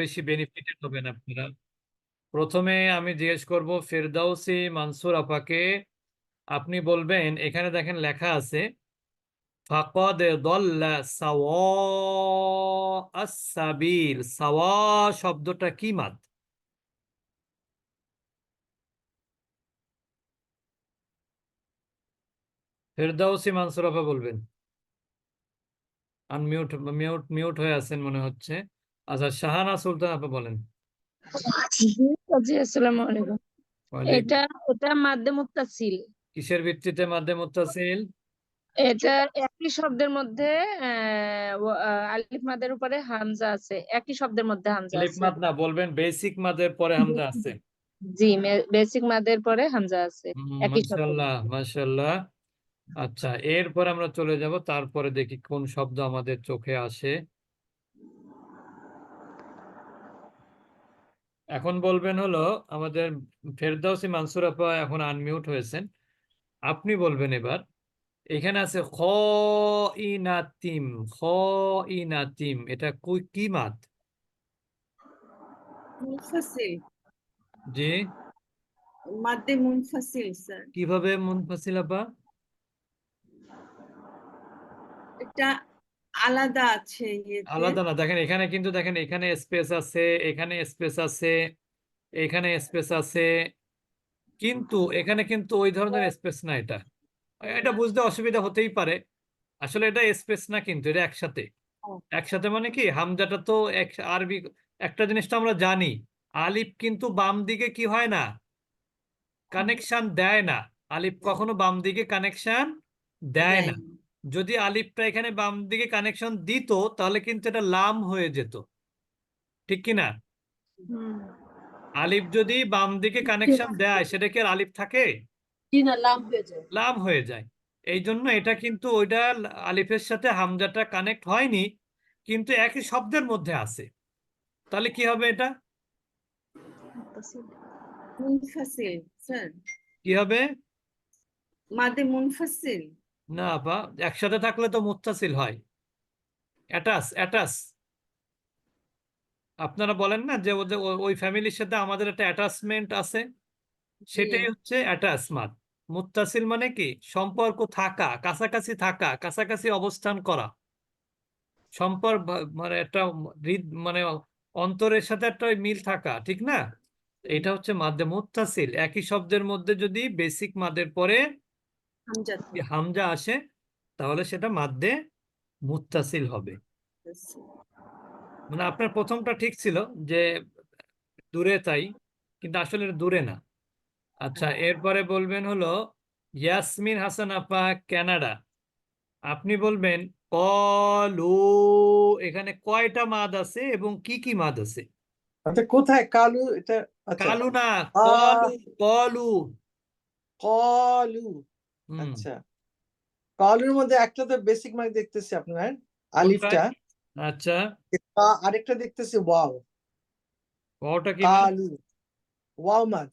বেশি বেনিফিটেড হবেন আপনারা। প্রথমে আমি জিজ্ঞেস করব ফেরদাউসি মানসুর আপাকে, আপনি বলবেন এখানে দেখেন লেখা আছে ফাকাদ দল্লা সাওয়া আস-সাবিল। সাওয়া শব্দটা কি মাদ? ফেরদাউসি মানসুর আপা বলবেন। আনমিউট মিউট মিউট হয়ে আছেন মনে হচ্ছে। আচ্ছা, শাহানা সুলতান আপা বলেন। জি, আসসালামু আলাইকুম। ওয়ালাইকুম। এটা এটা মাদ্দে মুত্তাসিল। কিসের ভিত্তিতে মাদ্দে মুত্তাসিল? এটা একই শব্দের মধ্যে আলিফ মাদের উপরে হামজা আছে, একই শব্দের মধ্যে হামজা আলিফ আছে। মাদ না, বলবেন বেসিক মাদের পরে হামজা আছে। জি, বেসিক মাদের পরে হামজা আছে একই শব্দের মাশাআল্লাহ মধ্যে। মাশাআল্লাহ। আচ্ছা, এরপর আমরা চলে যাব, তারপরে দেখি কোন শব্দ আমাদের চোখে আসে। এখন বলবেন হলো আমাদের ফেরদাউসি মানসুর আপা এখন আনমিউট হয়েছেন, আপনি বলবেন এবার। এখানে আছে খ ইনাতিম। খ ইনাতিম, এটা কি মাদ? মুনফাসিল, জি, মাদ্দে মুনফাসিল স্যার। কিভাবে মুনফাসিল আপা? এটা আলাদা আছে ইয়েতে। আলাদা না, দেখেন এখানে কিন্তু দেখেন এখানে স্পেস আছে, এখানে স্পেস আছে, এখানে স্পেস আছে, কিন্তু এখানে কিন্তু ওই ধরনের স্পেস না। এটা এটা বুঝতে অসুবিধা হতেই পারে। আসলে এটা স্পেস না, কিন্তু এটা একসাথে। একসাথে মানে কি, হামজাটা তো এক আরবি। একটা জিনিস তো আমরা জানি, আলিফ কিন্তু বাম দিকে কি হয় না, কানেকশন দেয় না। আলিফ কখনো বাম দিকে কানেকশন দেয় না। যদি আলিফটা এখানে বাম দিকে কানেকশন দিত তাহলে কিন্তু এটা লাম হয়ে যেত, ঠিক কি না? আলিফ যদি বাম দিকে কানেকশন দেয় সেটা কি আর আলিফ থাকে? জি না, লাভ হয়ে যায়। লাম হয়ে যায়। এই জন্য এটা কিন্তু ওইটা আলিফের সাথে হামজাটা কানেক্ট হয়নি, কিন্তু একই শব্দের মধ্যে আছে। তাহলে কি হবে এটা? মুনফাসিল স্যার, কি হবে? মাদ্দে মুনফাসিল। না আপা, একসাথে থাকলে তো মুত্তাসিল হয়। Attach attach. আপনারা বলেন না যে ওদের ওই ফ্যামিলির সাথে আমাদের একটা অ্যাটাচমেন্ট আছে, সেটাই হচ্ছে অ্যাটাচমেন্ট। মুত্তাসিল মানে কি, সম্পর্ক থাকা, কাছাকাছি থাকা, কাছাকাছি অবস্থান করা, সম্পর্ক মানে একটা মানে অন্তরের সাথে একটা ওই মিল থাকা, ঠিক না? এটা হচ্ছে মাদ্দে মুত্তাসিল। একই শব্দের মধ্যে যদি বেসিক মাদের পরে হামজা হামজা আসে তাহলে সেটা মাদ্দে মুত্তাসিল হবে। মানে আপনার প্রথমটা ঠিক ছিল যে দূরে, তাই, কিন্তু আসলে এটা দূরে না। আচ্ছা, এরপরে বলবেন হলো ইয়াসমিন হাসান আপা, কানাডা। আপনি বলবেন কলু। এখানে কয়টা মাদ আছে এবং কি কি মাদ আছে? আচ্ছা, কোথায় কালু এটা? আচ্ছা, কালু না, আহ কলু। কলু। কলু। হুম। আচ্ছা, কলুর মধ্যে একটা তো বেসিক মার্ক দেখতেছি আপনার কোনটায়? আলিফটা, আচ্ছা, আরেকটা দেখতেছি ওয়াও। ওটা কি মাদ? কালু, ওয়াও মাদ।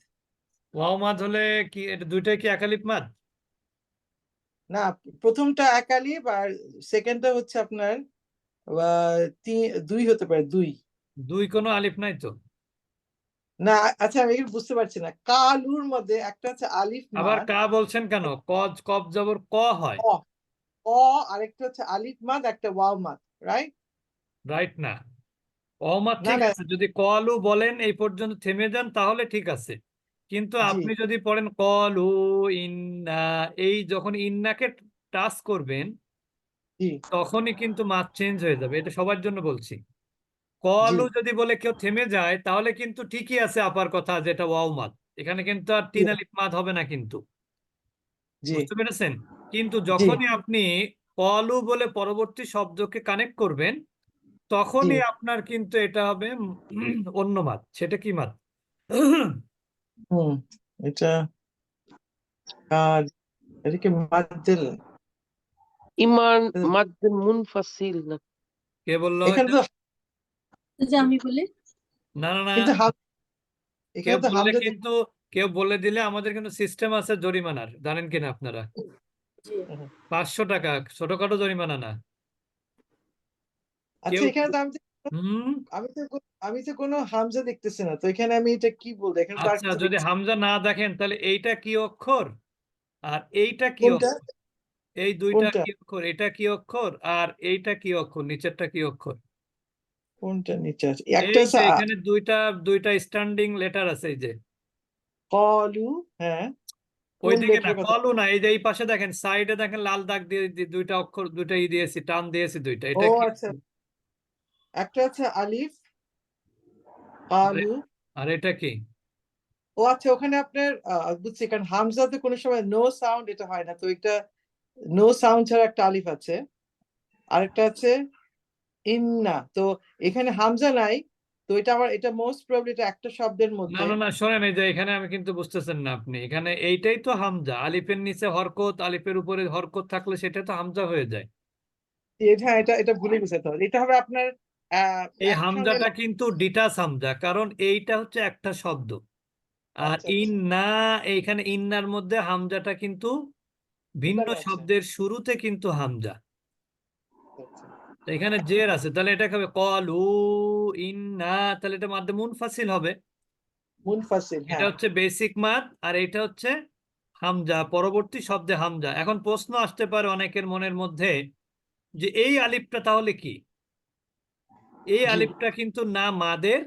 ওয়াও মাদ হলে কি এটা দুইটাই কি একালিপ মাদ? না, প্রথমটা এক আলিফ আর সেকেন্ডটা হচ্ছে আপনার দুই হতে পারে, দুই। দুই কোনো আলিফ নাই তো। না, আচ্ছা, আমি বুঝতে পারছি না। কালুর মধ্যে একটা হচ্ছে আলিফ আবার মাদ, কা বলছেন কেন? কজ কব জবর ক হয়। অ অ, আরেকটা হচ্ছে আলিফ মাদ, একটা ওয়াও মাদ, রাইট? রাইট না, অমাত না ঠিক না, আছে, যদি কলু বলেন এই পর্যন্ত থেমে যান তাহলে ঠিক আছে। কিন্তু জি আপনি যদি পড়েন কলু ইন্না, এই যখন ইন্নাকে টাচ করবেন জি তখনই কিন্তু মাত চেঞ্জ হয়ে যাবে। এটা সবার জন্য বলছি। জি কলু যদি বলে কেউ থেমে যায় তাহলে কিন্তু ঠিকই আছে আপার কথা, যেটা ওয়াও মাদ। এখানে কিন্তু আর জি তিন আলিফ মাদ হবে না কিন্তু। জি বুঝতে পেরেছেন? কিন্তু জি যখনই আপনি কলু বলে পরবর্তী শব্দকে কানেক্ট করবেন জি তখনই আপনার কিন্তু এটা হবে অন্য মাদ। সেটা কি মাদ? হুম, এটা এটাকে মাদ্দেল। ইমান মাদ্দে মুনফাসিল না। কে বললো এখানে এটা? তো যে আমি বলি না না না, কিন্তু কেউ এখানে তো বললে হামজা কিন্তু, কেউ বলে দিলে আমাদের কিন্তু সিস্টেম আছে জরিমানার, জানেন কিনা আপনারা? 500 টাকা, ছোটখাটো জরিমানা না। আচ্ছা, কেউ এখানে তো আমি হুম আমি তো কোনো হামজা দেখতেছি না, তো এখানে আমি এটা কি বলবো? এখানে তো আর আচ্ছা, কিছু যদি দেখছি না। হামজা না দেখেন তাহলে এইটা কি অক্ষর আর এইটা কি কোনটা অক্ষর? এই দুইটা কোনটা কি অক্ষর? এটা কি অক্ষর আর এইটা কি অক্ষর? নিচেরটা কি অক্ষর? কোনটা নিচে আছে? একটা এই আছে যে এখানে দুইটা স্ট্যান্ডিং লেটার আছে, এই যে কলু, হ্যাঁ, কোন ওইদিকে না, লেটারের কথা? কলু না, এই যে এই পাশে দেখেন, সাইডে দেখেন লাল দাগ দিয়ে দুইটা অক্ষর, দুইটা দিয়েছি, টান দিয়েছি দুইটা, ও এটা কি? আচ্ছা, একটা আছে আলিফ, আরে, কালু। আর এটা কি? ও আচ্ছা, ওখানে আপনার বুঝছি, কারণ হামজাতে কোনো সময় নো সাউন্ড এটা হয় না, তো এটা নো সাউন্ড ছাড়া একটা আলিফ আছে। আরেকটা আছে ইন্না, তো এখানে হামজা নাই, তো এটা মোস্ট প্রবাবলি এটা একটা শব্দের না মধ্যে। না না, শোনেন, এই যে এখানে আমি কিন্তু বুঝতেছেন না আপনি, এখানে এইটাই তো হামজা, আলিফের নিচে হরকত, আলিফের উপরে হরকত থাকলে সেটা তো হামজা হয়ে যায়। হ্যাঁ, এটা ভুলে গেছে, তো এটা হবে আপনার এই একসঙ্গে হামজাটা কিন্তু ডিটাচ হামজা, কারণ এইটা হচ্ছে একটা শব্দ। আর আচ্ছা আচ্ছা ইন্না, এইখানে ইন্নার মধ্যে হামজাটা কিন্তু ভিন্ন উদাহরণ আছে। শব্দের শুরুতে কিন্তু হামজা। আচ্ছা, তো এখানে জের আছে, তাহলে এটাকে হবে কলু ইন্না, তাহলে এটা মাদ্দে মুনফাসিল হবে। মুনফাসিল, এটা হ্যাঁ। হচ্ছে বেসিক মাদ, আর এটা হচ্ছে হামজা, পরবর্তী শব্দে হামজা। এখন প্রশ্ন আসতে পারে অনেকের মনের মধ্যে যে এই আলিফটা তাহলে কি? এই জি, আলিফটা কিন্তু না মাদের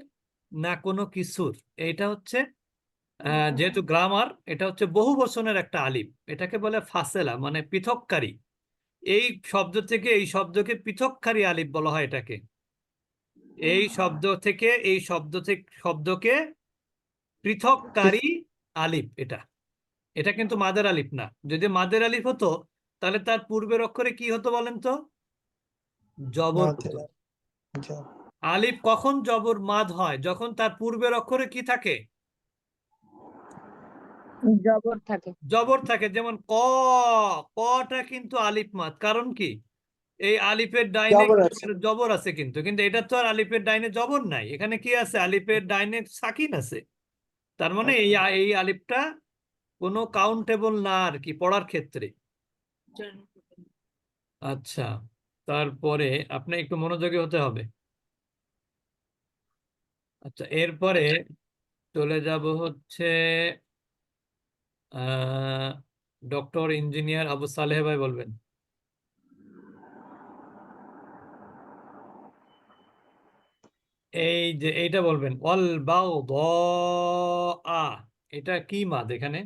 না কোনো কিছুর, এটা হচ্ছে যেহেতু গ্রামার, এটা হচ্ছে বহু বচনের একটা আলিফ, এটাকে বলে ফাসেলা, মানে পৃথককারী। এই শব্দ থেকে এই শব্দকে পৃথককারী আলিফ বলা হয় এটাকে। এই শব্দ থেকে এই শব্দকে পৃথককারী আলিফ এটা। এটা কিন্তু মাদের আলিফ না। যদি মাদের আলিফ হতো তাহলে তার পূর্বের অক্ষরে কি হতো বলেন তো? জবর মাঝে, হতো। আচ্ছা, আলিফ কখন জবর মাদ হয়? যখন তার পূর্বের অক্ষরে কি থাকে? জবর থাকে। জবর থাকে। যেমন কটা কিন্তু আলিফ মাদ, কারণ কি? এই আলিফের ডাইনে জবর আছে। জবর আছে, কিন্তু কিন্তু এটা তো আর আলিফের ডাইনে জবর নাই, এখানে কি আছে? আলিফের ডাইনে সাকিন আছে। তার মানে এই আচ্ছা, এই আলিফটা কোনো কাউন্টেবল না আর কি পড়ার ক্ষেত্রে। আচ্ছা, তারপরে আপনি একটু মনোযোগী হতে হবে। আচ্ছা, এরপরে চলে যাব হচ্ছে ডক্টর ইঞ্জিনিয়ার আবু সালেহ ভাই, বলবেন। এই যে এইটা বলবেন, অল বাউ দ আ, এটা কি মাদ এখানে?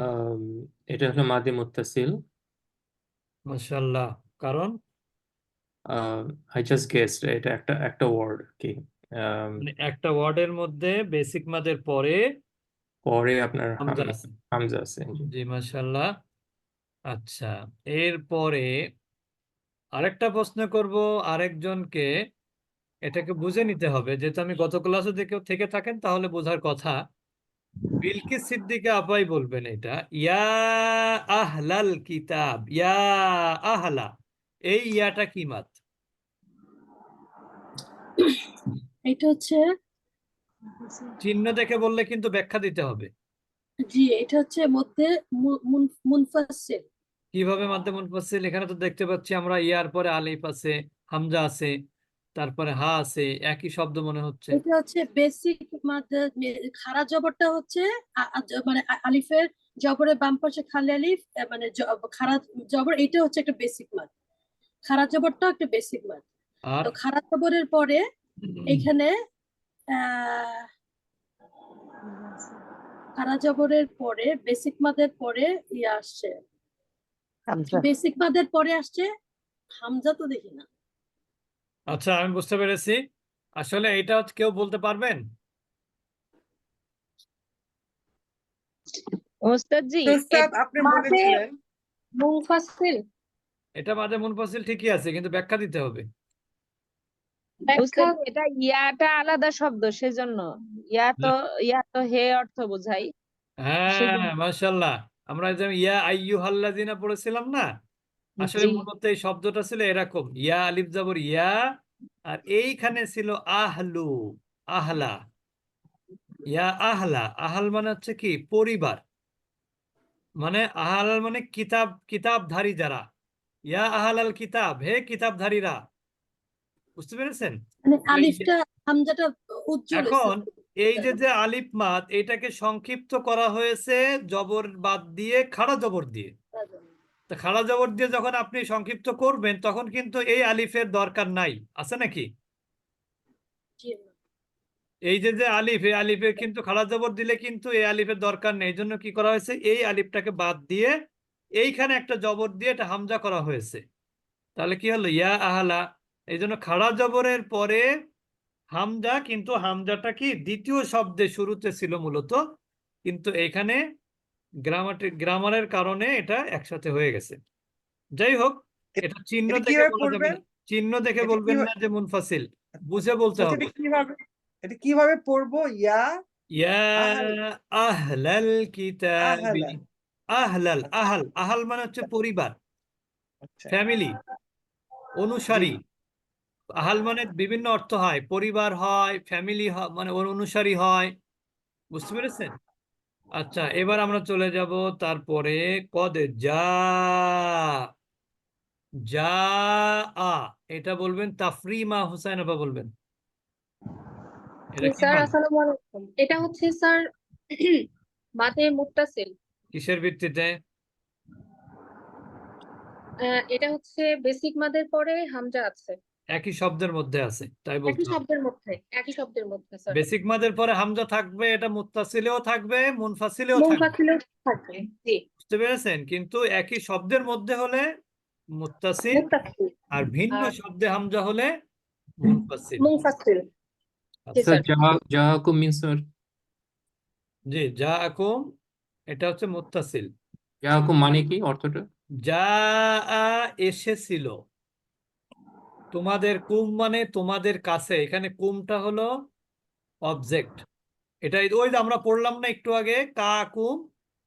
আম, এটা হলো মাদি মুত্তাসিল। মাশাআল্লাহ, কারণ আই জাস্ট গেসড এটা একটা একটা ওয়ার্ড কি। আম, মানে একটা ওয়ার্ডের মধ্যে বেসিক মাদের পরে পরে আপনার হামজা আছে। হামজা আছে, জি। জি, মাশাআল্লাহ। আচ্ছা, এরপরে আরেকটা প্রশ্ন করব আরেকজনকে, এটাকে বুঝে নিতে হবে, যেহেতু আমি গত ক্লাসে থেকে থাকেন তাহলে বোঝার কথা। বিলকিস সিদ্দিকা আপাই বলবেন এটা, ইয়া আহলাল কিতাব, ইয়া আহলা, এই ইয়াটা কি মাদ? এটা হচ্ছে, চিহ্ন দেখে বললে কিন্তু ব্যাখ্যা দিতে হবে। জি, এটা হচ্ছে মধ্যে মুনফাসিল। কিভাবে মাধ্যম মুনফাসিল? এখানে তো দেখতে পাচ্ছি আমরা ইয়ার পরে আলিফ আছে, হামজা আছে, তারপরে হা আছে, একই শব্দ মনে হচ্ছে। এটা হচ্ছে বেসিক মাদ্দা। খাড়া জবরটা হচ্ছে মানে আলিফের জবরের বাম পাশে খালি আলিফ, মানে খাড়া জবর, এটা হচ্ছে একটা বেসিক মাদ। খাড়া জবরটাও একটা বেসিক মাদ। আর তো খাড়া জবরের পরে এখানে আহ খাড়া জবরের পরে বেসিক মাদের পরে ইয়ে আসছে, বেসিক মাদের পরে আসছে হামজা, তো দেখি না। আচ্ছা, আমি বুঝতে পেরেছি। আসলে এটা হচ্ছে, কেউ বলতে পারবেন? ওস্তাদ জি, তো উস্তাদ, আপনি মাঝে বলেছিলেন মুনফাসিল। এটা মাঝে মুনফাসিল ঠিকই আছে, কিন্তু ব্যাখ্যা দিতে হবে। ওস্তাদ, এটা ইয়াটা আলাদা শব্দ, সেজন্য ইয়া তো হে অর্থ বোঝাই, হ্যাঁ, সেজন্য। মাশাআল্লাহ। আমরা যেমন ইয়া আইয়ুহাল্লাযিনা পড়েছিলাম না, আসলে জি, মূলত এই শব্দটা ছিল এরকম, ইয়া আলিফ জবর ইয়া, আর এইখানে ছিল আহলু, আহলা, ইয়া আহলা। আহাল মানে হচ্ছে কি? পরিবার। মানে আহাল মানে কিতাবধারী যারা। ইয়া আহালাল কিতাব, হে কিতাবধারীরা। বুঝতে পেরেছেন? মানে তো এই যে আলিফটা হামজাটা উজ্জ্বল হয়েছে। এখন এই যে আলিফ মাদ এটাকে সংক্ষিপ্ত করা হয়েছে জবর বাদ দিয়ে খাড়া জবর দিয়ে। তো খাড়া জবর দিয়ে যখন আপনি সংক্ষিপ্ত করবেন তখন কিন্তু এই আলিফের দরকার নাই, আছে নাকি? জি। এই যে আলিফ, এই আলিফের কিন্তু খাড়া জবর দিলে কিন্তু এই আলিফের দরকার নেই। এই জন্য কি করা হয়েছে, এই আলিফটাকে বাদ দিয়ে এইখানে একটা জবর দিয়ে এটা হামজা করা হয়েছে। তাহলে কি হলো, ইয়া আহলা। এই জন্য খাড়া জবরের পরে হামজা, কিন্তু হামজাটা কি দ্বিতীয় শব্দে শুরুতে ছিল মূলত, কিন্তু এখানে গ্রামারের কারণে এটা একসাথে হয়ে গেছে। যাই হোক, এটা চিহ্ন এটা দেখে কিভাবে বলা যাবে পড়বেন? না, চিহ্ন দেখে এটা বলবেন না কিভাবে, যে মুনফাসিল, বুঝে বলতে আচ্ছা, হবে। এটা কিভাবে পড়বো? ইয়া ইয়া আহল আহলাল কিতাবি। আহলা। আহলাল, আচ্ছা আহল, আহল মানে হচ্ছে পরিবার, আচ্ছা ফ্যামিলি, জি। অনুসারী। আহাল মানে বিভিন্ন অর্থ হয়, পরিবার হয়, ফ্যামিলি হয়, মানে ওর অনুসারী হয়। বুঝতে পেরেছেন? আচ্ছা, এবার আমরা চলে যাব তারপরে কদে যা। যা আ, এটা বলবেন তাফরিমা হুসাইন আপা বলবেন। এটা কি স্যার মাদ? আসসালামু আলাইকুম। এটা হচ্ছে স্যার মাদে মুত্তাসিল। কিসের ভিত্তিতে? এটা হচ্ছে বেসিক মাদের পরে হামজা আছে, একই শব্দের মধ্যে আছে, তাই বলতে একই হবে। শব্দের মধ্যে, একই শব্দের মধ্যে স্যার। বেসিক মাদের পরে হামজা থাকবে, এটা মুত্তাসিলেও থাকবে, মুনফাসিলেও থাকবে। মুনফাসিলও থাকে। জি, বুঝতে পেরেছেন? কিন্তু একই শব্দের মধ্যে হলে মুত্তাসিল, মুত্তাসিল আর ভিন্ন আর শব্দে হামজা হলে মুনফাসিল। মুনফাসিল। জি আচ্ছা, স্যার স্যার। জাহাকুম মিন স্যার, জি, যা আকুম, এটা হচ্ছে মুত্তাসিল। জাহাকুম মানে কি অর্থটা? যা এসেছিল, তোমাদের কুম মানে তোমাদের কাছে, এখানে কুমটা হলো অবজেক্ট। এটা ওই যে আমরা পড়লাম না একটু আগে, কা কুম,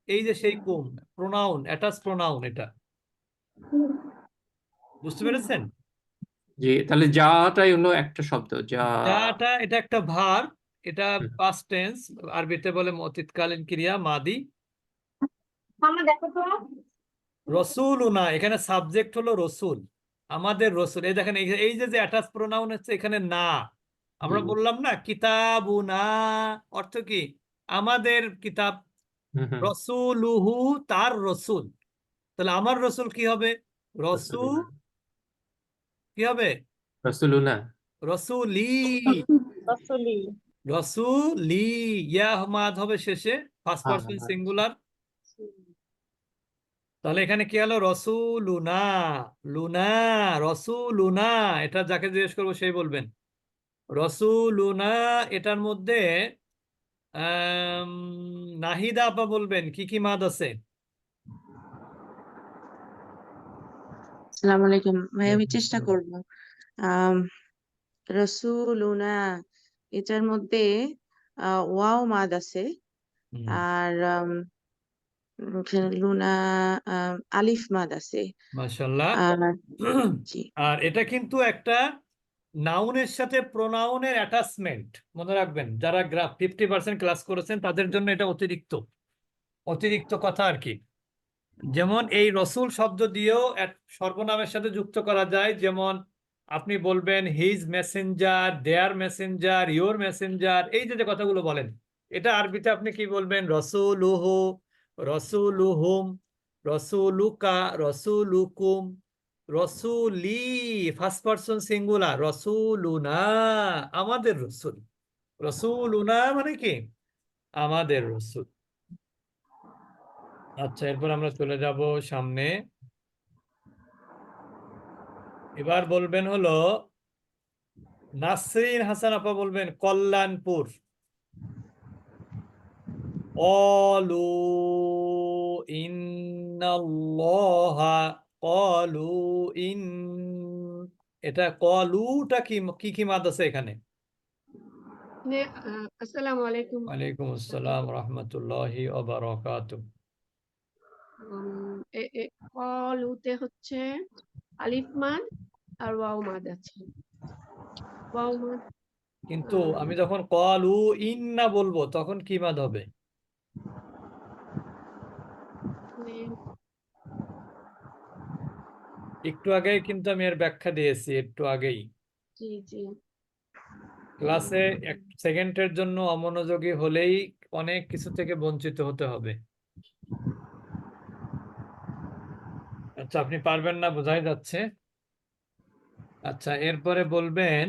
এই যে সেই কুম, প্রোনাউন, অ্যাটাচ প্রোনাউন এটা। বুঝতে পেরেছেন? জি, তাহলে যাটাই হলো একটা শব্দ, যা। যাটা এটা একটা ভার্ব, এটা হুম, পাস্ট টেন্স, আরবিতে বলে অতীতকালীন ক্রিয়া মাদি। মামা দেখো তো। রসুলুনা, এখানে সাবজেক্ট হলো রসুল, আমাদের রসুল। এই দেখেন, এই যে অ্যাটাচ প্রোনাউন হচ্ছে এখানে না। আমরা হুম, বললাম না কিতাবুনা, অর্থ কি? আমাদের কিতাব। হুম, হুম, রসুলুহু, তার রসুল। তাহলে আমার রসুল কি হবে? রসুল, রাসূলুনা, কি হবে? রাসূলুনা। রসুলি। রসুলি। রসুলি, ইয়া মাদ হবে শেষে, ফার্স্ট হ্যাঁ, পারসন হ্যাঁ। সিঙ্গুলার। তাহলে এখানে কি হলো, রসুলুনা, লুনা, রসুলুনা। এটা যাকে জিজ্ঞেস করবো সেই বলবেন রসুলুনা। এটার মধ্যে আম, নাহিদা আপা বলবেন কি কি মাদ আছে? আসসালামু আলাইকুম ভাই, আমি চেষ্টা করব। আম, রসুলুনা, এটার মধ্যে ওয়াও মাদ আছে। হুম, আর এখানে লুনা, আলিফ মাদ আছে। মাশাআল্লাহ। আর জি, আর এটা কিন্তু একটা নাউনের সাথে প্রোনাউনের অ্যাটাচমেন্ট, মনে রাখবেন। যারা 50% ক্লাস করেছেন তাদের জন্য এটা অতিরিক্ত, অতিরিক্ত কথা আর কি। যেমন এই রসুল শব্দ দিয়েও এক সর্বনামের সাথে যুক্ত করা যায়। যেমন আপনি বলবেন his messenger, their messenger, your messenger, এই যে যে কথাগুলো বলেন, এটা আরবিতে আপনি কি বলবেন? রসুলুহু, রসুলুহুম, রসুলুকা, রসুলুকুম, রসুলি, ফার্স্ট পারসন সিঙ্গুলার, রসুলুনা, আমাদের রসুল। রসুলুনা মানে কি? আমাদের রসুল। আচ্ছা, এরপর আমরা চলে যাব সামনে। এবার বলবেন হলো নাসরিন হাসান আপা বলবেন কল্যাণপুর। অলু ইন্নাল্লাহা, কলু ইন, এটা কলুটা কি কি কি মাদ আছে এখানে? আসসালামু আলাইকুম। ওয়ালাইকুম আসসালাম রহমতুল্লাহি ওয়া বারাকাতুহু। কলুতে হচ্ছে আলিফ মাদ আর ওয়াও মাদ আছে। ওয়াও মাদ কিন্তু আহ, আমি যখন কলু ইন্না বলবো তখন কি মাদ হবে? মানে একটু আগেই কিন্তু আমি এর ব্যাখ্যা দিয়েছি, একটু আগেই। জি জি ক্লাসে এক সেকেন্ডের জন্য অমনোযোগী হলেই অনেক কিছু থেকে বঞ্চিত হতে হবে। আচ্ছা, আপনি পারবেন না বোঝাই যাচ্ছে। আচ্ছা, এরপরে বলবেন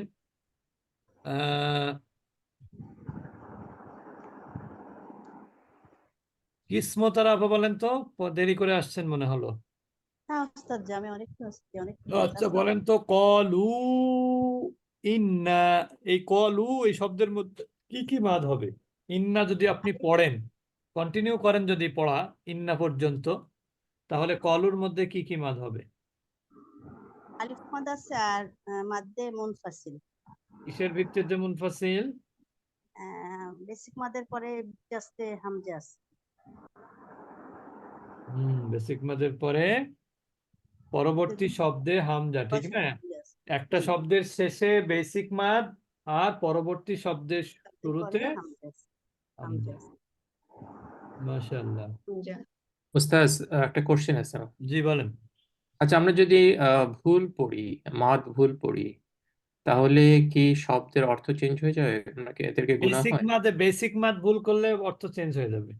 কিসমতারা আপা বলেন তো, দেরি করে আসছেন মনে হলো। হ্যাঁ ওস্তাদ জি, আমি অনেকক্ষণ আসছি, অনেকক্ষণ আচ্ছা, বলেন তো কলু ইন্না, এই কলু এই শব্দের মধ্যে কি কি মাদ হবে? ইন্না যদি আপনি পড়েন, কন্টিনিউ করেন যদি পড়া ইন্না পর্যন্ত, তাহলে কলুর মধ্যে কি কি মাদ হবে? আলিফ মাদ আছে আর মাদ্দে মুনফাসিল। কিসের ভিত্তিতে মুনফাসিল? বেসিক মাদের পরে জাস্টে হামজা আছে। বেসিক মাদের পরে পরবর্তী শব্দে হামজা, ঠিক না? হামজা আছে। একটা জি। শব্দের শেষে বেসিক মাদ আর পরবর্তী শব্দের শুরুতে পরে হামজা আছে। হামজা হামজা। আছে। মাশাআল্লাহ। যা উস্তাদ, একটা কোশ্চেন আছে আমার। জি বলেন। আচ্ছা, আমরা যদি ভুল পড়ি, মাদ ভুল পড়ি, তাহলে কি শব্দের অর্থ চেঞ্জ হয়ে যায় নাকি এদেরকে গুনাহ হয়? বেসিক মাদ ভুল করলে অর্থ চেঞ্জ হয়ে যাবে,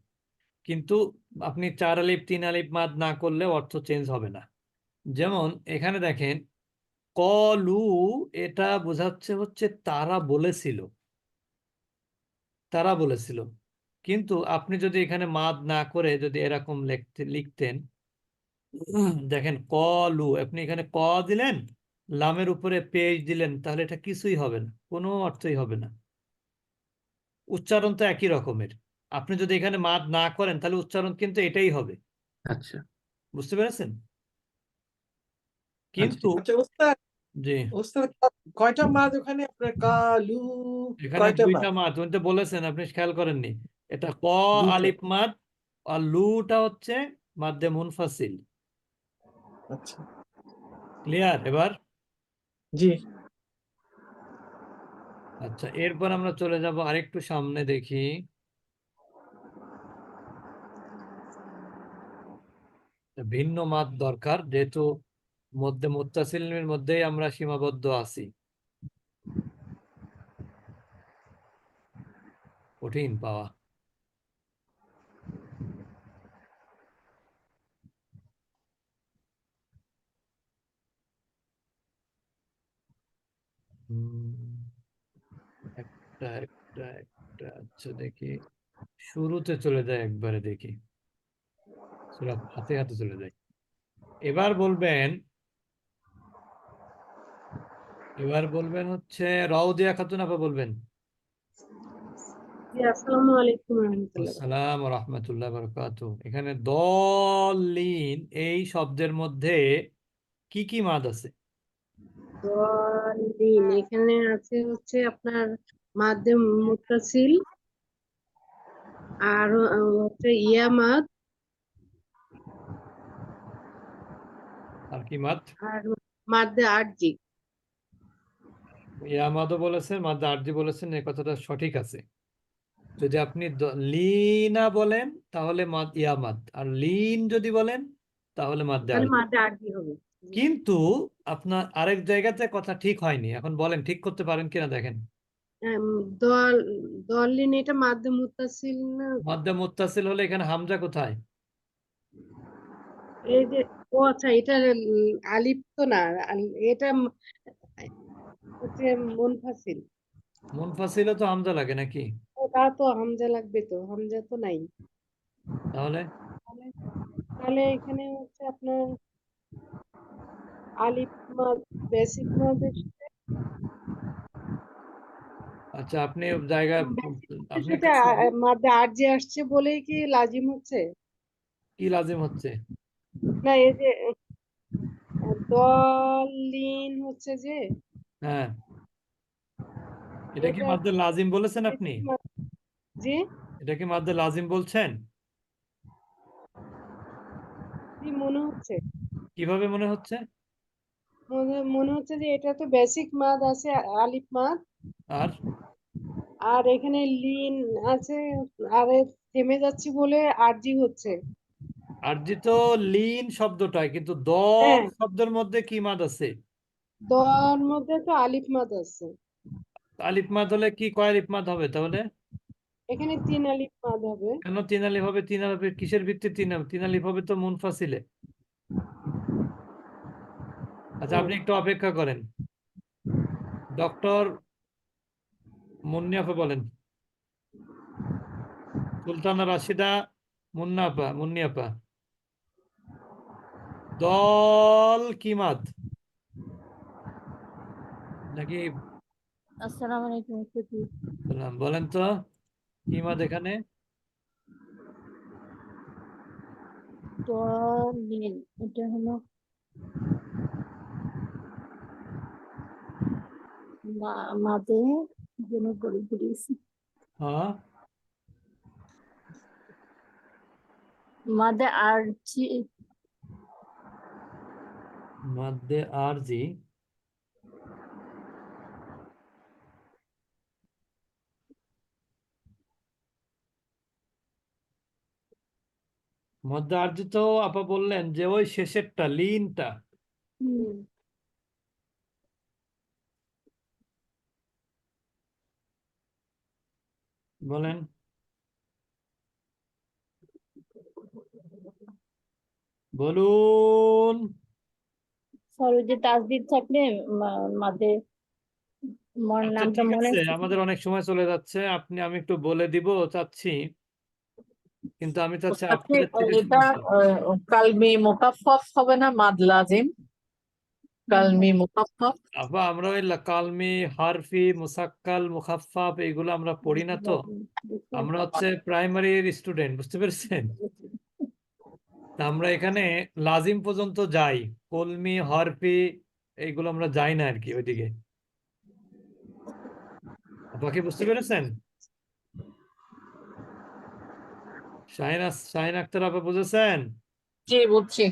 কিন্তু আপনি 4 আলিফ 3 আলিফ মাদ না করলে অর্থ চেঞ্জ হবে না। যেমন এখানে দেখেন কলু, এটা বোঝাচ্ছে হচ্ছে তারা বলেছিল, তারা বলেছিল। কিন্তু আপনি যদি এখানে মাদ না করে যদি এরকম লিখতেন, দেখেন কলু, আপনি এখানে ক দিলেন, লামের উপরে পেজ দিলেন, তাহলে এটা কিছুই হবে না, কোনো অর্থই হবে না। উচ্চারণ তো একই রকমের। আপনি যদি এখানে মাদ না করেন তাহলে উচ্চারণ কিন্তু এটাই হবে। আচ্ছা বুঝতে পেরেছেন? আচ্ছা, কিন্তু আচ্ছা ওস্তাদ, জি, ওস্তাদ কয়টা মাদ ওখানে আপনার? কালু এখানে কয়টা দুইটা মাদ? মাদ, উনি তো বলেছেন, আপনি খেয়াল করেননি। এটা ক দুইটা। আলিফ মাদ, আর লুটা হচ্ছে মাদ্দে মুনফাসিল। আচ্ছা ক্লিয়ার এবার? জি। আচ্ছা, এরপর আমরা চলে যাব আরেকটু সামনে, দেখি ভিন্ন মাদ দরকার, যেহেতু মধ্যে মুত্তাসিলের মধ্যেই আমরা সীমাবদ্ধ আছি। কঠিন পাওয়া। একটা একটা একটা আচ্ছা, দেখি শুরুতে চলে যায় একবারে, দেখি সূরা ফাতিহাতে চলে যায়। এবার বলবেন, হচ্ছে রাউদিয়া খাতুন আপা বলবেন। জি, আসসালামু আলাইকুম রহমতুল্লাহ। আসসালাম ওয়া রাহমাতুল্লাহি ওয়া বারাকাতুহু। এখানে দলিন এই শব্দের মধ্যে কি কি মাদ আছে? দলিন এখানে আছে হচ্ছে আপনার মাদ্দে মুত্তাসিল আর হচ্ছে ইয়ামাদ আর কি মাদ? আর মাদ্দে আরজি। ইয়ামাদও বলেছেন, মাদ আরজি বলেছেন, এই কথাটা সঠিক আছে। যদি আপনি লিনা বলেন তাহলে মাদ ইয়ামাদ, আর লিন যদি বলেন তাহলে মাদ্দে তাহলে আরজি। মাদ্দে আরজি হবে। কিন্তু আপনার আরেক জায়গাতে কথা ঠিক হয়নি, এখন বলেন ঠিক করতে পারেন কিনা দেখেন। আম, দল দলিন এটা মাদ্দে মুত্তাসিল না? মাদ্দে মুত্তাসিল হলে এখানে হামজা কোথায়? এই যে, ও আচ্ছা, এটা আলিফ তো না, এটা হচ্ছে মুনফাসিল। মুনফাসিলে তো হামজা লাগে নাকি? তা তো হামজা লাগবে, তো হামজা তো নাই। তাহলে তাহলে তাহলে এখানে হচ্ছে আপনার আলিফ মাদ, বেসিক মাদের আচ্ছা, আপনি জায়গায়, বেসিকের আপনি সাথে একটু মাদ্দে আরজি আসছে বলেই কি লাজিম হচ্ছে? কি লাজিম হচ্ছে? না, এই যে দলিন হচ্ছে যে, হ্যাঁ, এটা কি এটা মাদ্দে লাজিম বলেছেন আপনি? বেসিক মাদ। জি এটা কি মাদ্দে লাজিম বলছেন? জি, মনে হচ্ছে, কিভাবে মনে হচ্ছে? মনে হচ্ছে যে এটা তো বেসিক মাদ আছে, আলিফ মাদ, আর আর এখানে লিন আছে, আর থেমে যাচ্ছি বলে আরজি হচ্ছে। আরজি তো লিন শব্দটাই, কিন্তু দল হ্যাঁ, শব্দের মধ্যে কি মাদ আছে? দর মধ্যে তো আলিফ মাদ আছে, আলিফ মাদ হলে কি কয় আলিফ মাদ হবে তাহলে? এখানে 3 আলিফ মাদ হবে। কেন তিন আলিফ হবে? তিন আলিফ কিসের ভিত্তি তিন আলিফ হবে তো মুনফাসিলে। আচ্ছা, আপনি একটু অপেক্ষা করেন। ডক্টর মুন্নিয়াফা বলেন। সুলতানা রাশিদা মুন্নিয়াফা দল কি মাদ নাকি? আসসালামু আলাইকুম। বলেন তো কি মাদ এখানে? দলিল এটা হলো মাদে যেন বলে দিয়েছি, হ্যাঁ, মাদে আরজি মাদ্দে আরজি। মধ্যে আরজি তো আপা বললেন যে ওই শেষেরটা লিনটা। বলেন। বলুন। স্যার ওই যে তাসদিদ থাকলে মাদে আচ্ছা, নামটা ঠিক মনে আছে, আমাদের অনেক সময় চলে যাচ্ছে। আমি একটু বলে দিব চাচ্ছি, কিন্তু আমি চাচ্ছি আপনি আপনাদের থেকে এটা শুনতে। কালমি মুকাফফাফ হবে না, মাদ লাজিম কালমি মুকাফফাফ। আপা আমরা ওই কালমি হারফি মুসাক্কাল মুখাফফাফ এগুলো আমরা পড়ি না তো। আমরা হচ্ছে প্রাইমারির স্টুডেন্ট, বুঝতে পেরেছেন? তা আমরা এখানে লাজিম পর্যন্ত যাই, কলমি হরফি এইগুলো আমরা যাই না আর কি ওইদিকে। বাকি বুঝতে পেরেছেন? শাহিন আক্তার আপা বুঝেছেন? জি বুঝছি।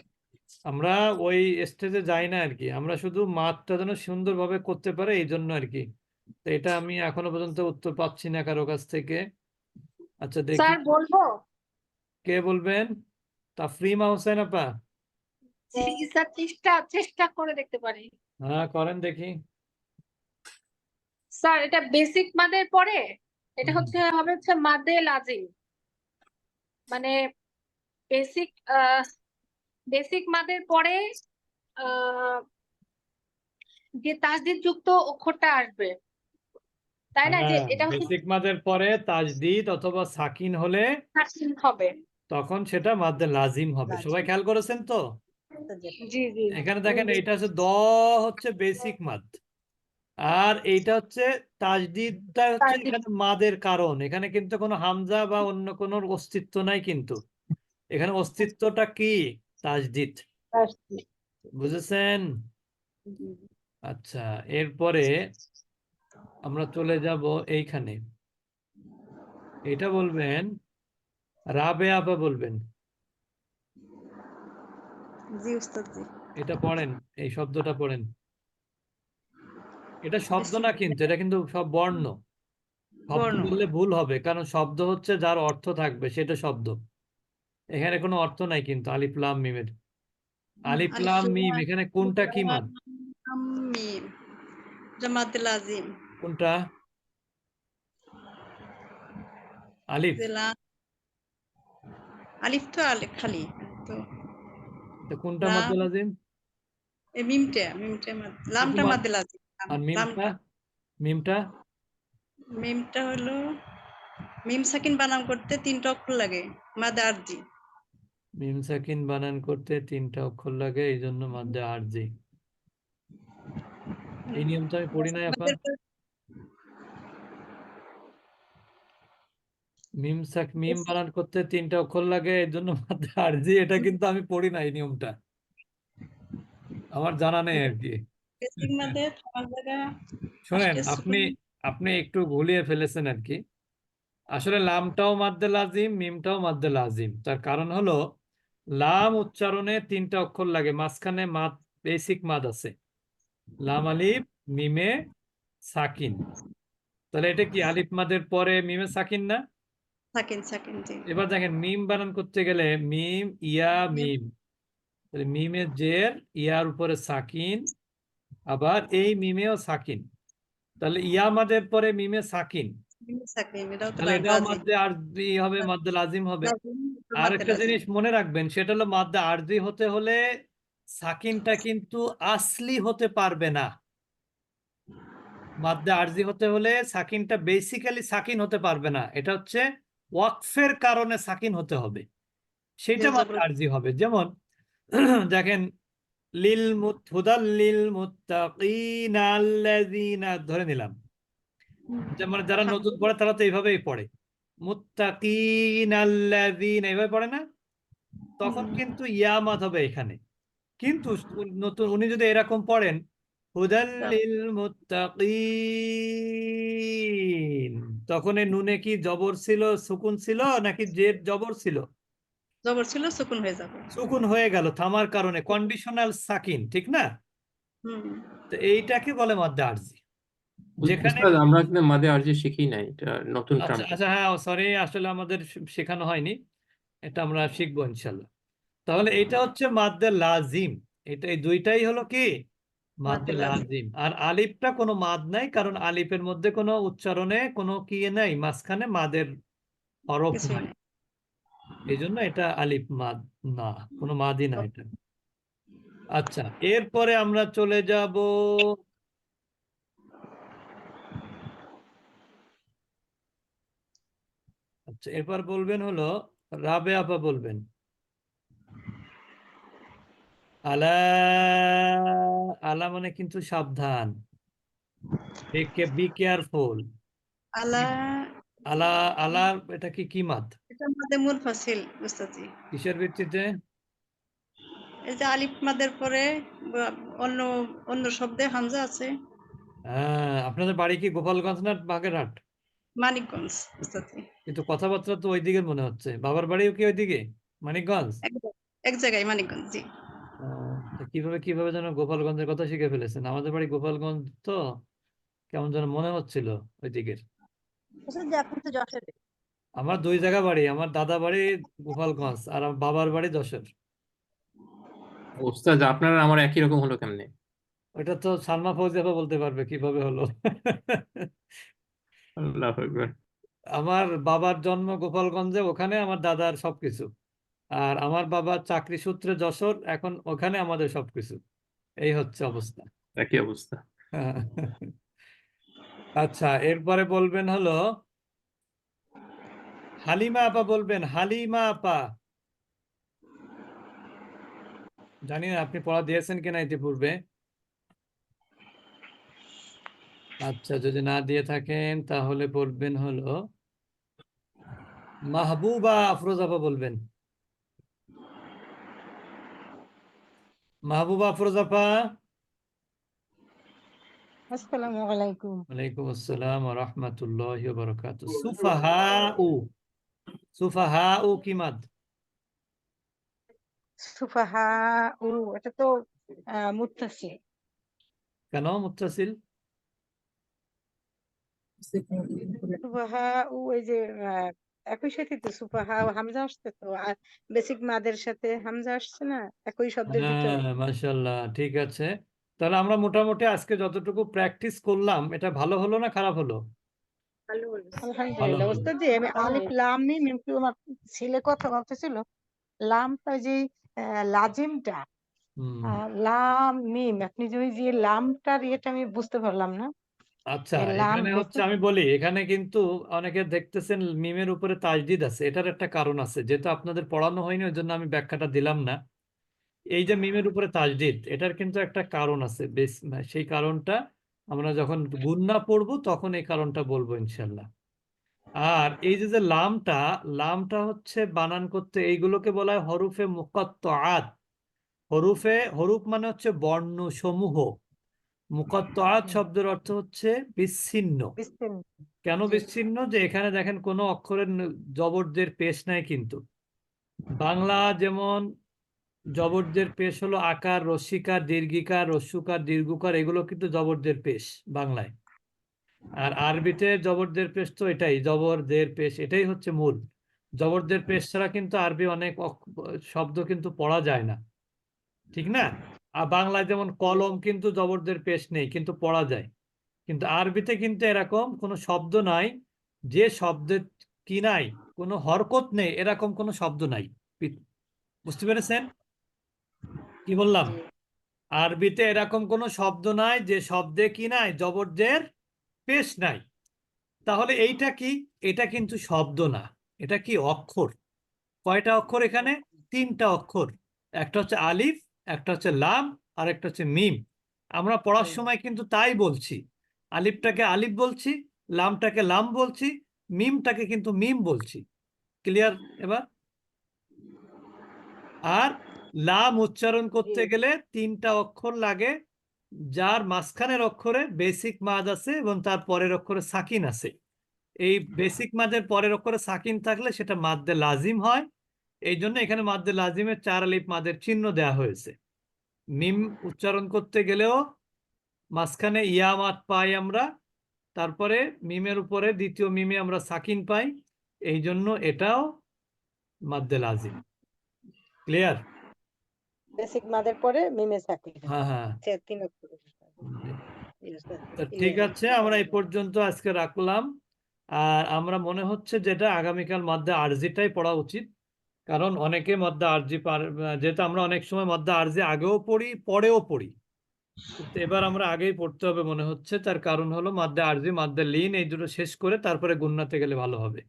আমরা ওই স্টেজে যাই না আর কি, আমরা শুধু মাঠটা যেন সুন্দরভাবে করতে পারে এই জন্য আর কি। তো এটা আমি এখনো পর্যন্ত উত্তর পাচ্ছি না কারো কাছ থেকে। আচ্ছা, দেখি স্যার বলবো। কে বলবেন। তাফরিমা হোসেন আপা। স্যার চেষ্টা করে দেখতে পারি। হ্যাঁ, করেন দেখি। স্যার এটা বেসিক মাদের পরে এটা হুম। হবে মাদে লাজিম, মানে বেসিক বেসিক মাদের পরে আহ, যে তাসদিদ যুক্ত অক্ষরটা আসবে, তাই না? যে হ্যাঁ, এটা বেসিক মাদের পরে তাজদিদ অথবা সাকিন হলে সাকিন হবে। তখন সেটা মাদ্দে লাজিম হবে। সবাই খেয়াল করেছেন তো? জি জি। এখানে দেখেন, এইটা হচ্ছে হচ্ছে বেসিক মাদ, আর এইটা হচ্ছে তাজদিদটা হচ্ছে তাসদিদ এখানে মাদের কারণ। এখানে কিন্তু কোনো হামজা বা অন্য কোনো অস্তিত্ব নাই, কিন্তু এখানে অস্তিত্বটা কি? তাজদিদ। তাসদিদ। বুঝেছেন? আচ্ছা, এরপরে আমরা চলে যাব এইখানে। এটা বলবেন রাবে আপা বলবেন। জি উস্তাদ জি। এটা পড়েন, এই শব্দটা পড়েন। এটা শব্দ বেশি না, কিন্তু এটা কিন্তু সব বর্ণ। শব্দ বর্ণ। বললে ভুল হবে, কারণ শব্দ হচ্ছে যার অর্থ থাকবে সেটা শব্দ। এখানে কোনো অর্থ নাই কিন্তু আলিফ লাম মিমের। আলিফ আলিফ লাম মিম এখানে কোনটা কি মাদ? লাম মিম জামাতে লাজিম কোনটা? আলিফ। লাম আলিফ তো আলিফ খালি তো তো কোনটা মাদ্দে লাম লাজিম? মিমটা শুধু লামটা মাদ। মাদে লাজিম আর মিমটা? লামটা মিমটা মিমটা হলো মিম সাকিন বানান করতে 3টা অক্ষর লাগে মাদে আরজি। মিম সাকিন বানান করতে 3টা অক্ষর লাগে, এই জন্য মাদ্দে আরজি। এই নিয়ম তো আমি পড়ি নাই আপা। মিম বানান করতে 3টা অক্ষর লাগে, এর জন্য মাদ্দে আরজি, এটা কিন্তু আমি পড়ি না এই নিয়মটা, আমার জানা নেই আর কি। বেসিক মাদে আমার জায়গা শোনেন, আজকে আপনি সুকুন আপনি একটু ভুলিয়ে ফেলেছেন আর কি। আসলে লামটাও মাদ্দে লাজিম, মিমটাও মাদ্দে লাজিম। তার কারণ হলো লাম উচ্চারণে 3টা অক্ষর লাগে, মাঝখানে মাদ, বেসিক মাদ আছে। লাম আলিফ মিমে সাকিন। তাহলে এটা কি আলিফ মাদের পরে মিমে সাকিন না? সাকিন জি। এবার দেখেন, মিম বানান করতে গেলে মিম ইয়া মিম, তাহলে মিমের জের, ইয়ার উপরে সাকিন, আবার এই মিমেও সাকিন, তাহলে ইয়া মাদের পরে মিমে সাকিন, মিম সাকিন এটাও তো তাহলে এটাও লাজিম। মাদ্দে আরজি হবে, মাদ্দে লাজিম হবে। লাজিম, আর মাদ্দে একটা লাজিম। জিনিস মনে রাখবেন, সেটা হলো মাদ্দে আরজি হতে হলে সাকিনটা কিন্তু আসলি হতে পারবে না। মাদ্দে আরজি হতে হলে সাকিনটা বেসিক্যালি সাকিন হতে পারবে না, এটা হচ্ছে ওয়াকফের কারণে সাকিন হতে হবে, সেটা জের মাদ্দে জবর আরজি হবে। যেমন দেখেন, হুদাল লিল মুত্তাকিন আল্লাযীনা ধরে নিলাম, যেমন যারা নতুন পড়ে তারা তো এইভাবেই পড়ে, মুত্তাকিন আল্লাযীনা এইভাবে পড়ে না, তখন কিন্তু ইয়ামাত হবে এখানে। কিন্তু নতুন উনি যদি এরকম পড়েন, হুদাল লিল মুত্তাকিন, তখন এই নুনে কি জবর ছিল, সুকুন ছিল, নাকি জের জবর ছিল? জবর ছিল, সুকুন হয়ে যাবে। সুকুন হয়ে গেল থামার কারণে, কন্ডিশনাল সাকিন, ঠিক না? হুম। তো এইটাকে বলে মাদ্দে আরজি, যেখানে উস্তাদ আমরা কিন্তু মাদে আরজি শিখি নাই, এটা নতুন আচ্ছা টার্ম। আচ্ছা, হ্যাঁ সরি, আসলে আমাদের শেখানো হয়নি, এটা আমরা শিখবো ইনশাল্লাহ। তাহলে এটা হচ্ছে মাদ্দে লাজিম, এটা এই দুইটাই হলো কি মাদ্দে মাদ্দে লাজিম। লাজিম। আর আলিফটা কোনো মাদ নাই, কারণ আলিফের মধ্যে কোনো উচ্চারণে কোনো কি নাই, মাঝখানে মাদের হরফ কিছুই নাই, নাই। এই জন্য এটা আলিফ মাদ না, কোনো মাদই না এটা। আচ্ছা, এরপরে আমরা চলে যাব আচ্ছা, এরপর বলবেন হলো রাবে আপা বলবেন, আলা, আলা মানে কিন্তু সাবধান, বি কেয়ারফুল। আলা, আলা, আলা, এটা কি মাদ, এটা মাদে মুনফাসিল উস্তাদজি। কিসের ভিত্তিতে? এই যে আলিফ মাদের পরে বা অন্য অন্য শব্দে হামজা আছে। হ্যাঁ, আপনাদের বাড়ি কি গোপালগঞ্জ না বাগেরহাট? মানিকগঞ্জ উস্তাদজি। কিন্তু কথাবার্তা তো ওই দিকের মনে হচ্ছে, বাবার বাড়িও কি ওইদিকে, মানিকগঞ্জ? এক এক জায়গায় মানিকগঞ্জ, জি। ও, তা কিভাবে কিভাবে যেন গোপালগঞ্জের কথা শিখে ফেলেছেন, আমাদের বাড়ি গোপালগঞ্জ তো কেমন যেন মনে হচ্ছিল ওই দিকের। উস্তাদ এখন তো যশোরে। আমার দুই জায়গা বাড়ি, আমার দাদা বাড়ি গোপালগঞ্জ আর আমার বাবার বাড়ি যশোর। উস্তাদ আপনার আর আমার একই রকম হলো কেমনে? ওটা তো সালমা ফৌজিয়া বলতে পারবে কিভাবে হলো। আল্লাহু আকবার। আমার বাবার জন্ম গোপালগঞ্জে, ওখানে আমার দাদার সবকিছু, আর আমার বাবার চাকরি সূত্রে যশোর, এখন ওখানে আমাদের সবকিছু, এই হচ্ছে অবস্থা। একই অবস্থা। আচ্ছা, এরপরে বলবেন হলো হালিমা আপা বলবেন, হালিমা আপা, জানি না আপনি পড়া দিয়েছেন কিনা ইতিপূর্বে। আচ্ছা, যদি না দিয়ে থাকেন তাহলে বলবেন হলো মাহবুবা আফরোজ আপা বলবেন, মাহবুবা আফরোজ আপা। আসসালামু আলাইকুম। ওয়ালাইকুম আসসালাম ওয়া রাহমাতুল্লাহি ওয়া বারাকাতুহু। সুফাহাউ, সুফাহাউ কি মাদ? সুফাহা উ, এটা তো মুত্তাসিল। কেন মুত্তাসিল? সুফাহা উ, এই যে একই সাথে তো সুফাহা ও হামজা আসছে, তো আর বেসিক মাদের সাথে হামজা আসছে না একই শব্দের ভিতরে। হ্যাঁ, মাশাআল্লাহ, ঠিক আছে। তাহলে আমরা মোটামুটি আজকে যতটুকু প্র্যাকটিস করলাম, এটা ভালো হলো না খারাপ হলো? ভালো ভালো আলহামদুলিল্লাহ। হলো। ওস্তাদ জি, আমি আলিফ লাম মিম কিন্তু আমার ছেলে কথা বলতেছিল, লামটা যে লাজিমটা, হুম। লাম মিম, আপনি যে ওই যে লামটার ইয়েটা আমি বুঝতে পারলাম না। আচ্ছা, এই লাম এখানে হচ্ছে বেসিক। আমি বলি, এখানে কিন্তু অনেকে দেখতেছেন মিমের উপরে তাজদিদ আছে, এটার একটা কারণ আছে, যেহেতু আপনাদের পড়ানো হয়নি ওই জন্য আমি ব্যাখ্যাটা দিলাম না। এই যে মিমের উপরে তাজদিদ, এটার কিন্তু একটা কারণ আছে, বেশ সেই কারণটা আমরা যখন গুণনা পড়বো তখন এই কারণটা বলবো ইনশাল্লাহ। আর এই যে যে লামটা, লামটা হচ্ছে বানান করতে এইগুলোকে বলা হয় হরুফে মুকাত্তাআত। হরুফ মানে হচ্ছে বর্ণ সমূহ, মুকাত্তাআত শব্দের অর্থ হচ্ছে বিচ্ছিন্ন। বিস্তীর্ণ। কেন জি। বিচ্ছিন্ন? যে এখানে দেখেন কোনো অক্ষরের জবরদের পেশ নাই, কিন্তু বাংলা যেমন জবরদের পেশ হলো আকার, রস্যিকার, দীর্ঘিকার, রস্যুকার, দীর্ঘকার, এগুলো কিন্তু জবরদের পেশ বাংলায়। আর আরবিতে জবরদের পেশ তো এটাই, জবরদের পেশ, এটাই হচ্ছে মূল। জবরদের পেশ ছাড়া কিন্তু আরবি অনেক শব্দ কিন্তু পড়া যায় না, ঠিক না? আর বাংলায় যেমন কলম কিন্তু জবরদের পেশ নেই, কিন্তু পড়া যায়। কিন্তু আরবিতে কিন্তু এরকম কোনো শব্দ নাই, যে শব্দের কি নাই, কোনো হরকত নেই, এরকম কোনো শব্দ নাই। বুঝতে পেরেছেন কি বললাম? জি আরবিতে এরকম কোনো শব্দ নাই যে শব্দে কি নাই, জবরদের পেশ নাই। তাহলে এইটা কি? এটা কিন্তু শব্দ না, এটা কি অক্ষর। কয়টা অক্ষর এখানে? 3টা অক্ষর। একটা হচ্ছে আলিফ, একটা হচ্ছে লাম, আর একটা হচ্ছে মিম। আমরা পড়ার সময় কিন্তু তাই বলছি, আলিফটাকে আলিফ বলছি, লামটাকে লাম বলছি, মিমটাকে কিন্তু মিম বলছি। ক্লিয়ার এবার? আর লাম উচ্চারণ করতে গেলে 3টা অক্ষর লাগে, যার মাঝখানের অক্ষরে বেসিক মাদ আছে এবং তার পরের অক্ষরে সাকিন আছে। এই বেসিক মাদের পরের অক্ষরে সাকিন থাকলে সেটা মাদ্দে লাজিম হয়। এই জন্য এখানে মাদ্দে লাজিমের 4 আলিফ মাদের চিহ্ন দেয়া হয়েছে। মিম উচ্চারণ করতে গেলেও মাঝখানে ইয়া মাদ পাই আমরা, তারপরে মিমের উপরে দ্বিতীয় মিমে আমরা সাকিন পাই, এই জন্য এটাও মাদ্দে লাজিম। ক্লিয়ার? বেসিক মাদের পরে মিমে সাকিন হ্যাঁ হ্যাঁ। 3 অক্ষর। জি। Yes, sir. তো ঠিক Clear. আছে, আমরা এই পর্যন্ত আজকে রাখলাম। আর আমরা মনে হচ্ছে যেটা আগামীকাল মাদ্দে আরজিটাই পড়া উচিত, কারণ অনেকে মাদ্দে আরজি যেহেতু আমরা অনেক সময় মাদ্দে আরজি আগেও পড়ি, পরেও পড়ি, কিন্তু এবার আমরা আগেই পড়তে হবে মনে হচ্ছে। তার কারণ হলো মাদ্দে আরজি, মাদ্দে লিন, এই দুটো শেষ করে তারপরে গুন্নাতে গেলে ভালো হবে।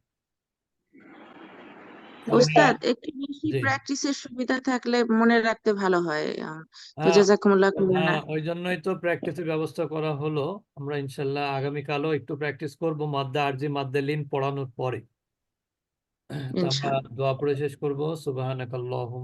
আমরা ওস্তাদ একটু বেশি জি প্র্যাকটিসের সুবিধা থাকলে মনে রাখতে ভালো হয়। তো হ্যাঁ জাজাকুমুল্লাহ হ্যাঁ, খাইরান। ওই জন্যই তো প্র্যাকটিসের ব্যবস্থা করা হলো। আমরা ইনশাল্লাহ আগামীকালও একটু প্র্যাকটিস করবো মাদ্দে আরজি মাদ্দে লিন পড়ানোর পরে। তো আমরা ইনশাআল্লাহ। দোয়া পড়ে শেষ করবো। সুবহানাকাল্লাহুম্মা